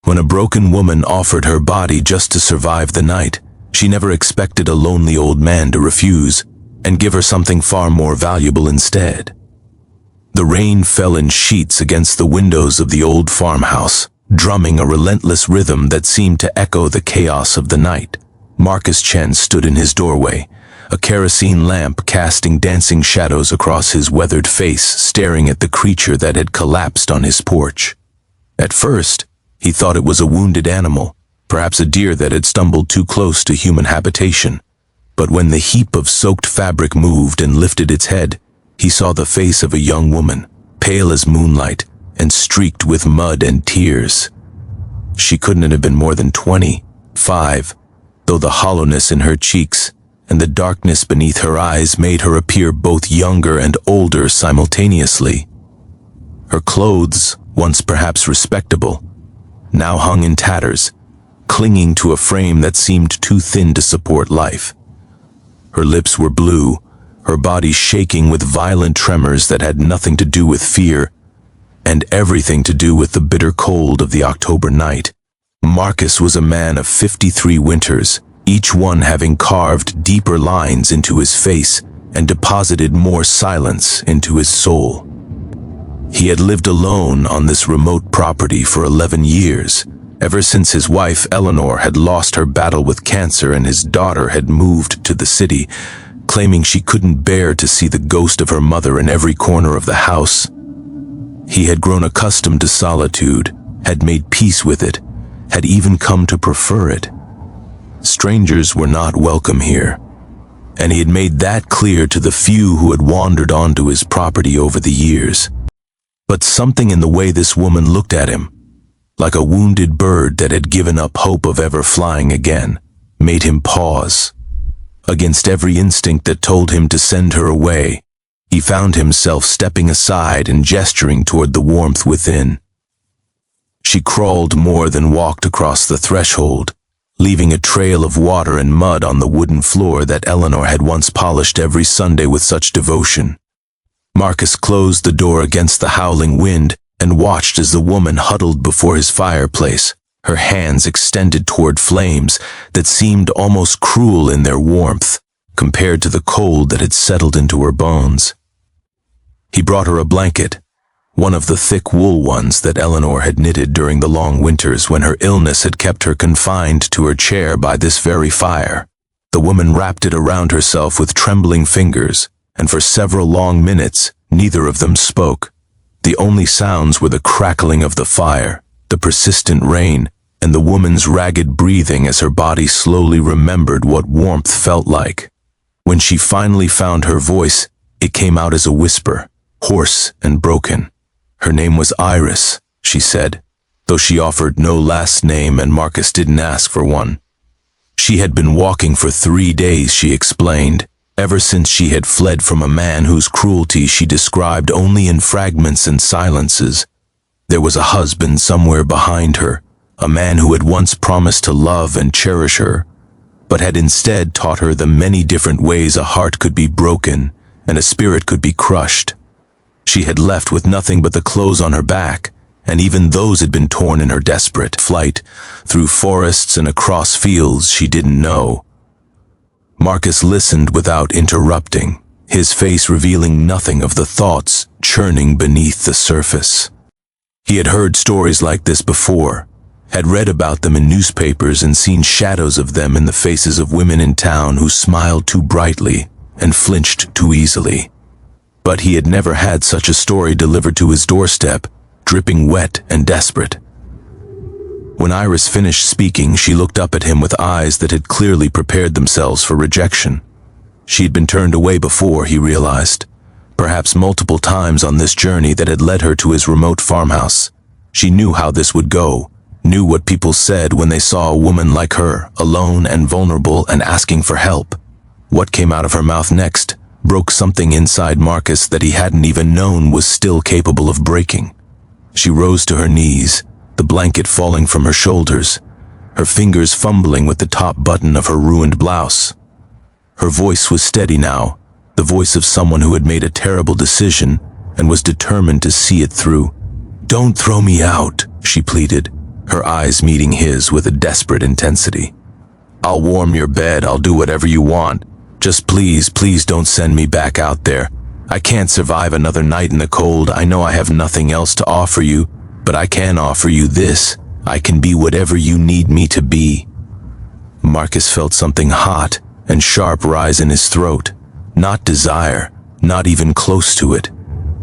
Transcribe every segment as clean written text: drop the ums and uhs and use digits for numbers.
When a broken woman offered her body just to survive the night, she never expected a lonely old man to refuse and give her something far more valuable instead. The rain fell in sheets against the windows of the old farmhouse, drumming a relentless rhythm that seemed to echo the chaos of the night. Marcus Chen stood in his doorway, a kerosene lamp casting dancing shadows across his weathered face, staring at the creature that had collapsed on his porch. At first, he thought it was a wounded animal, perhaps a deer that had stumbled too close to human habitation. But when the heap of soaked fabric moved and lifted its head, he saw the face of a young woman, pale as moonlight and streaked with mud and tears. She couldn't have been more than 25, though the hollowness in her cheeks and the darkness beneath her eyes made her appear both younger and older simultaneously. Her clothes, once perhaps respectable, now hung in tatters, clinging to a frame that seemed too thin to support life. Her lips were blue, her body shaking with violent tremors that had nothing to do with fear, and everything to do with the bitter cold of the October night. Marcus was a man of 53 winters, each one having carved deeper lines into his face and deposited more silence into his soul. He had lived alone on this remote property for 11 years, ever since his wife Eleanor had lost her battle with cancer and his daughter had moved to the city, claiming she couldn't bear to see the ghost of her mother in every corner of the house. He had grown accustomed to solitude, had made peace with it, had even come to prefer it. Strangers were not welcome here, and he had made that clear to the few who had wandered onto his property over the years. But something in the way this woman looked at him, like a wounded bird that had given up hope of ever flying again, made him pause. Against every instinct that told him to send her away, he found himself stepping aside and gesturing toward the warmth within. She crawled more than walked across the threshold, leaving a trail of water and mud on the wooden floor that Eleanor had once polished every Sunday with such devotion. Marcus closed the door against the howling wind and watched as the woman huddled before his fireplace, her hands extended toward flames that seemed almost cruel in their warmth compared to the cold that had settled into her bones. He brought her a blanket, one of the thick wool ones that Eleanor had knitted during the long winters when her illness had kept her confined to her chair by this very fire. The woman wrapped it around herself with trembling fingers, and for several long minutes, neither of them spoke. The only sounds were the crackling of the fire, the persistent rain, and the woman's ragged breathing as her body slowly remembered what warmth felt like. When she finally found her voice, it came out as a whisper, hoarse and broken. Her name was Iris, she said, though she offered no last name and Marcus didn't ask for one. She had been walking for 3 days, she explained, ever since she had fled from a man whose cruelty she described only in fragments and silences. There was a husband somewhere behind her, a man who had once promised to love and cherish her, but had instead taught her the many different ways a heart could be broken and a spirit could be crushed. She had left with nothing but the clothes on her back, and even those had been torn in her desperate flight through forests and across fields she didn't know. Marcus listened without interrupting, his face revealing nothing of the thoughts churning beneath the surface. He had heard stories like this before, had read about them in newspapers and seen shadows of them in the faces of women in town who smiled too brightly and flinched too easily. But he had never had such a story delivered to his doorstep, dripping wet and desperate. When Iris finished speaking, she looked up at him with eyes that had clearly prepared themselves for rejection. She had been turned away before, he realized, perhaps multiple times on this journey that had led her to his remote farmhouse. She knew how this would go, knew what people said when they saw a woman like her, alone and vulnerable and asking for help. What came out of her mouth next broke something inside Marcus that he hadn't even known was still capable of breaking. She rose to her knees, the blanket falling from her shoulders, her fingers fumbling with the top button of her ruined blouse. Her voice was steady now, the voice of someone who had made a terrible decision and was determined to see it through. "Don't throw me out," she pleaded. her eyes meeting his with a desperate intensity. "I'll warm your bed, I'll do whatever you want. Just please, please don't send me back out there. I can't survive another night in the cold. I know I have nothing else to offer you, but I can offer you this. I can be whatever you need me to be." Marcus felt something hot and sharp rise in his throat. Not desire, not even close to it.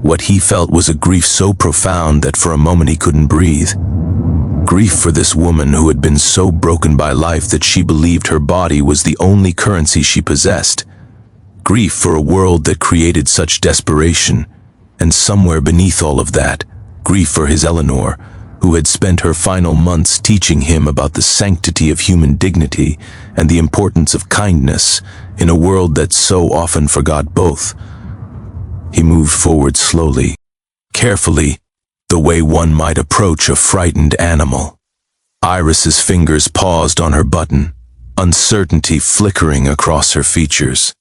What he felt was a grief so profound that for a moment he couldn't breathe. Grief for this woman who had been so broken by life that she believed her body was the only currency she possessed. Grief for a world that created such desperation, and somewhere beneath all of that, grief for his Eleanor, who had spent her final months teaching him about the sanctity of human dignity and the importance of kindness in a world that so often forgot both. He moved forward slowly, carefully, the way one might approach a frightened animal. Iris's fingers paused on her button, uncertainty flickering across her features.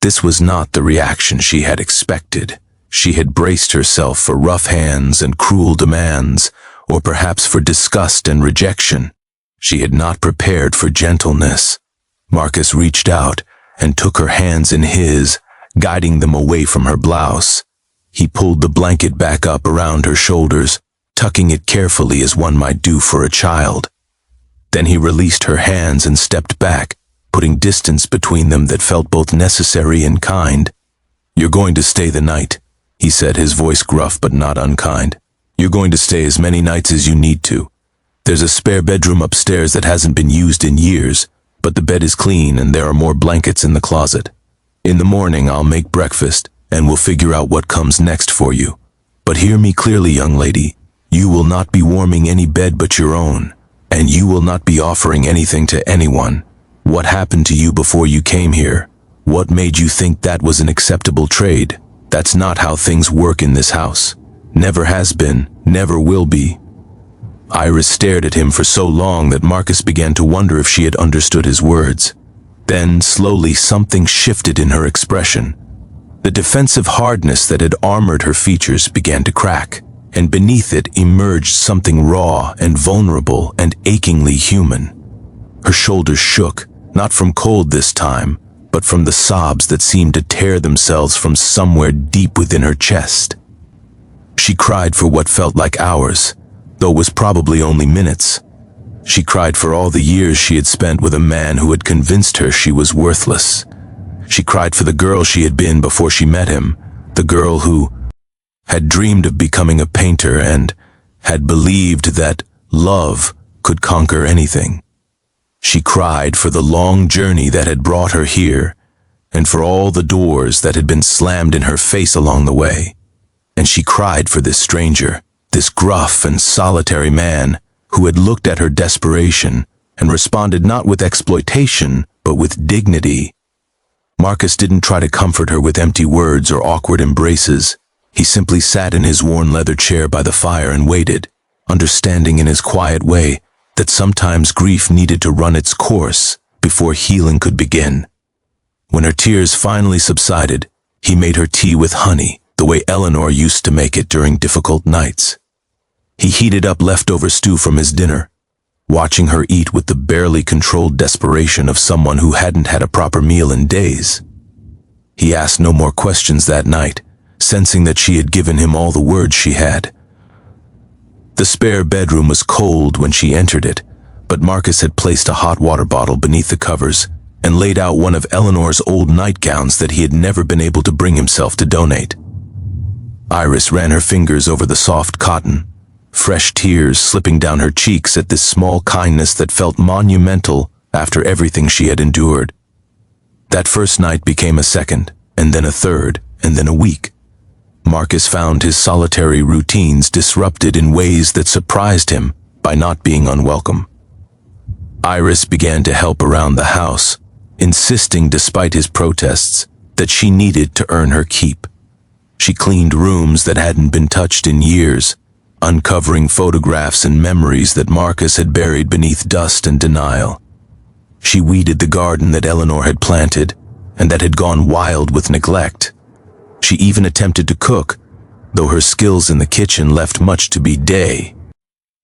This was not the reaction she had expected. She had braced herself for rough hands and cruel demands, or perhaps for disgust and rejection. She had not prepared for gentleness. Marcus reached out and took her hands in his, guiding them away from her blouse. He pulled the blanket back up around her shoulders, tucking it carefully as one might do for a child. Then he released her hands and stepped back, putting distance between them that felt both necessary and kind. "You're going to stay the night," he said, his voice gruff but not unkind. "You're going to stay as many nights as you need to. There's a spare bedroom upstairs that hasn't been used in years, but the bed is clean and there are more blankets in the closet. In the morning I'll make breakfast, and we'll figure out what comes next for you. But hear me clearly, young lady. You will not be warming any bed but your own, and you will not be offering anything to anyone. What happened to you before you came here? What made you think that was an acceptable trade? That's not how things work in this house. Never has been, never will be." Iris stared at him for so long that Marcus began to wonder if she had understood his words. Then, slowly, something shifted in her expression. The defensive hardness that had armored her features began to crack, and beneath it emerged something raw and vulnerable and achingly human. Her shoulders shook, not from cold this time, but from the sobs that seemed to tear themselves from somewhere deep within her chest. She cried for what felt like hours, though it was probably only minutes. She cried for all the years she had spent with a man who had convinced her she was worthless. She cried for the girl she had been before she met him, the girl who had dreamed of becoming a painter and had believed that love could conquer anything. She cried for the long journey that had brought her here, and for all the doors that had been slammed in her face along the way. And she cried for this stranger, this gruff and solitary man who had looked at her desperation and responded not with exploitation, but with dignity. Marcus didn't try to comfort her with empty words or awkward embraces. He simply sat in his worn leather chair by the fire and waited, understanding in his quiet way that sometimes grief needed to run its course before healing could begin. When her tears finally subsided, he made her tea with honey, the way Eleanor used to make it during difficult nights. He heated up leftover stew from his dinner, watching her eat with the barely controlled desperation of someone who hadn't had a proper meal in days. He asked no more questions that night, sensing that she had given him all the words she had. The spare bedroom was cold when she entered it, but Marcus had placed a hot water bottle beneath the covers and laid out one of Eleanor's old nightgowns that he had never been able to bring himself to donate. Iris ran her fingers over the soft cotton, fresh tears slipping down her cheeks at this small kindness that felt monumental after everything she had endured. That first night became a second, and then a third, and then a week. Marcus found his solitary routines disrupted in ways that surprised him by not being unwelcome. Iris began to help around the house, insisting despite his protests that she needed to earn her keep. She cleaned rooms that hadn't been touched in years, uncovering photographs and memories that Marcus had buried beneath dust and denial. She weeded the garden that Eleanor had planted and that had gone wild with neglect. She even attempted to cook, though her skills in the kitchen left much to be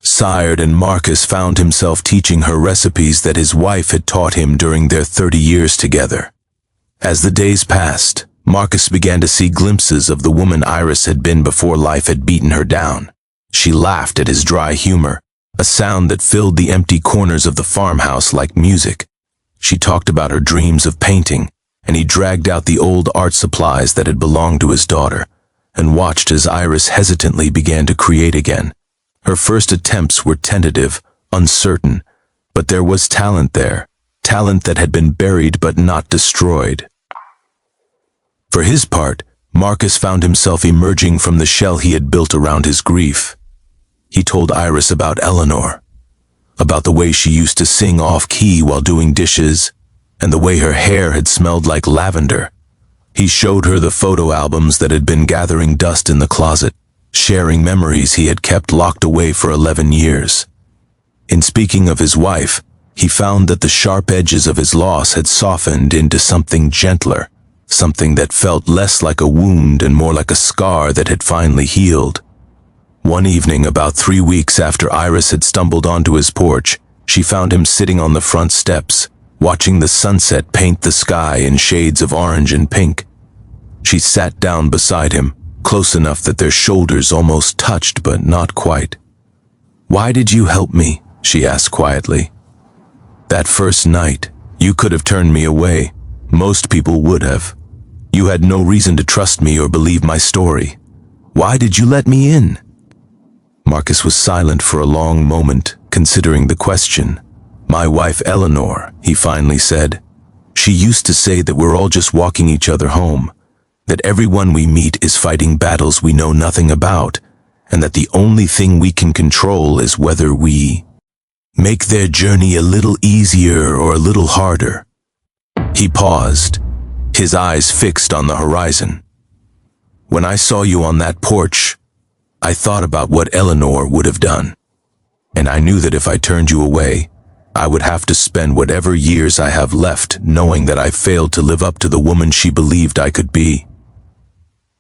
sired, and Marcus found himself teaching her recipes that his wife had taught him during their 30 years together. As the days passed, Marcus began to see glimpses of the woman Iris had been before life had beaten her down. She laughed at his dry humor, a sound that filled the empty corners of the farmhouse like music. She talked about her dreams of painting, and he dragged out the old art supplies that had belonged to his daughter, and watched as Iris hesitantly began to create again. Her first attempts were tentative, uncertain, but there was talent there, talent that had been buried but not destroyed. For his part, Marcus found himself emerging from the shell he had built around his grief. He told Iris about Eleanor, about the way she used to sing off-key while doing dishes, and the way her hair had smelled like lavender. He showed her the photo albums that had been gathering dust in the closet, sharing memories he had kept locked away for 11 years. In speaking of his wife, he found that the sharp edges of his loss had softened into something gentler, something that felt less like a wound and more like a scar that had finally healed. One evening, about 3 weeks after Iris had stumbled onto his porch, she found him sitting on the front steps, watching the sunset paint the sky in shades of orange and pink. She sat down beside him, close enough that their shoulders almost touched, but not quite. "Why did you help me?" she asked quietly. "That first night, you could have turned me away. Most people would have. You had no reason to trust me or believe my story. Why did you let me in?" Marcus was silent for a long moment, considering the question. "My wife Eleanor," he finally said. "She used to say that we're all just walking each other home, that everyone we meet is fighting battles we know nothing about, and that the only thing we can control is whether we make their journey a little easier or a little harder." He paused, his eyes fixed on the horizon. "When I saw you on that porch, I thought about what Eleanor would have done, and I knew that if I turned you away, I would have to spend whatever years I have left knowing that I failed to live up to the woman she believed I could be."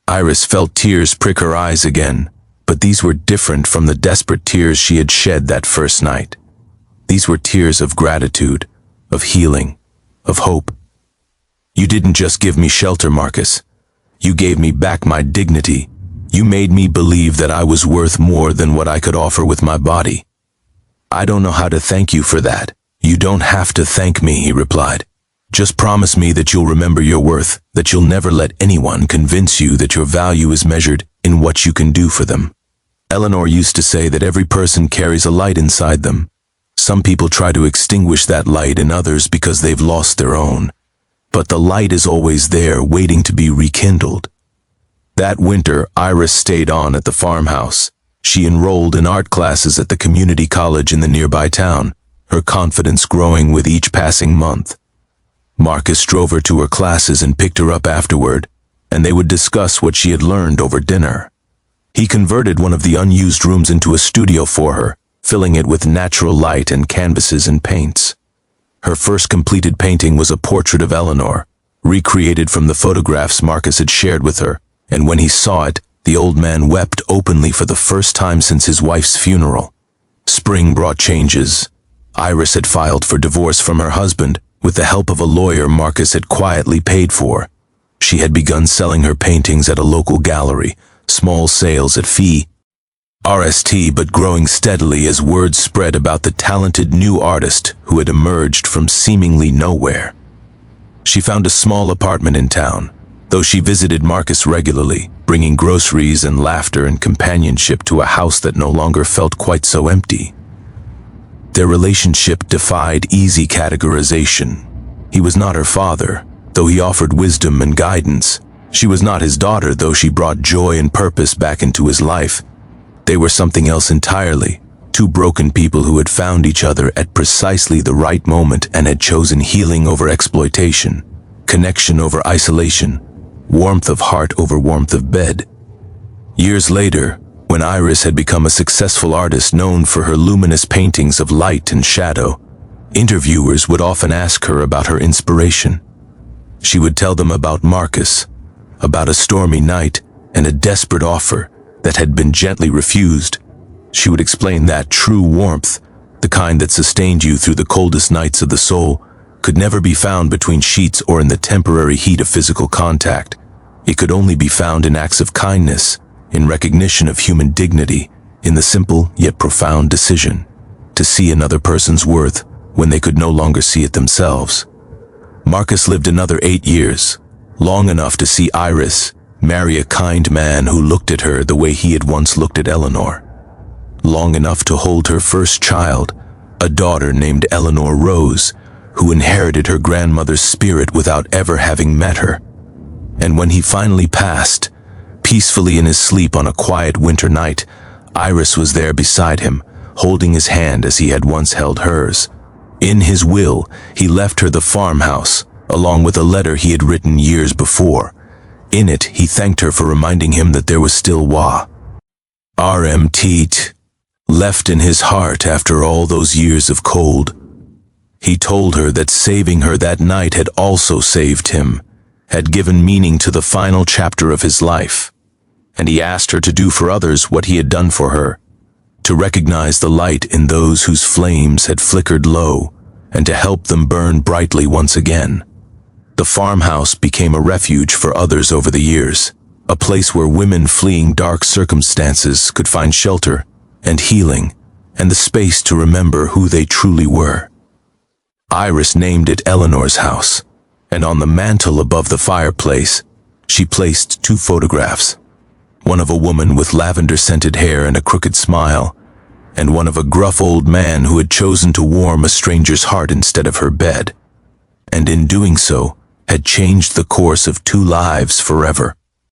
Iris felt tears prick her eyes again, but these were different from the desperate tears she had shed that first night. These were tears of gratitude, of healing, of hope. "You didn't just give me shelter, Marcus. You gave me back my dignity. You made me believe that I was worth more than what I could offer with my body. I don't know how to thank you for that." "You don't have to thank me," he replied. "Just promise me that you'll remember your worth, that you'll never let anyone convince you that your value is measured in what you can do for them. Eleanor used to say that every person carries a light inside them. Some people try to extinguish that light in others because they've lost their own. But the light is always there, waiting to be rekindled." That winter, Iris stayed on at the farmhouse. She enrolled in art classes at the community college in the nearby town, her confidence growing with each passing month. Marcus drove her to her classes and picked her up afterward, and they would discuss what she had learned over dinner. He converted one of the unused rooms into a studio for her, filling it with natural light and canvases and paints. Her first completed painting was a portrait of Eleanor, recreated from the photographs Marcus had shared with her, and when he saw it, the old man wept openly for the first time since his wife's funeral. Spring brought changes. Iris had filed for divorce from her husband, with the help of a lawyer Marcus had quietly paid for. She had begun selling her paintings at a local gallery, small sales at fee RST, but growing steadily as word spread about the talented new artist who had emerged from seemingly nowhere. She found a small apartment in town, though she visited Marcus regularly, bringing groceries and laughter and companionship to a house that no longer felt quite so empty. Their relationship defied easy categorization. He was not her father, though he offered wisdom and guidance. She was not his daughter, though she brought joy and purpose back into his life. They were something else entirely, two broken people who had found each other at precisely the right moment and had chosen healing over exploitation, connection over isolation, warmth of heart over warmth of bed. Years later, when Iris had become a successful artist known for her luminous paintings of light and shadow, interviewers would often ask her about her inspiration. She would tell them about Marcus, about a stormy night and a desperate offer that had been gently refused. She would explain that true warmth, the kind that sustained you through the coldest nights of the soul, could never be found between sheets or in the temporary heat of physical contact. It could only be found in acts of kindness, in recognition of human dignity, in the simple yet profound decision to see another person's worth when they could no longer see it themselves. Marcus lived another 8 years, long enough to see Iris marry a kind man who looked at her the way he had once looked at Eleanor. Long enough to hold her first child, a daughter named Eleanor Rose, who inherited her grandmother's spirit without ever having met her. And when he finally passed, peacefully in his sleep on a quiet winter night, Iris was there beside him, holding his hand as he had once held hers. In his will, he left her the farmhouse, along with a letter he had written years before. In it, he thanked her for reminding him that there was still RMT left in his heart after all those years of cold. He told her that saving her that night had also saved him, had given meaning to the final chapter of his life. And he asked her to do for others what he had done for her, to recognize the light in those whose flames had flickered low, and to help them burn brightly once again. The farmhouse became a refuge for others over the years, a place where women fleeing dark circumstances could find shelter and healing, and the space to remember who they truly were. Iris named it Eleanor's house, and on the mantel above the fireplace, she placed 2 photographs, one of a woman with lavender-scented hair and a crooked smile, and one of a gruff old man who had chosen to warm a stranger's heart instead of her bed, and in doing so, had changed the course of 2 lives forever.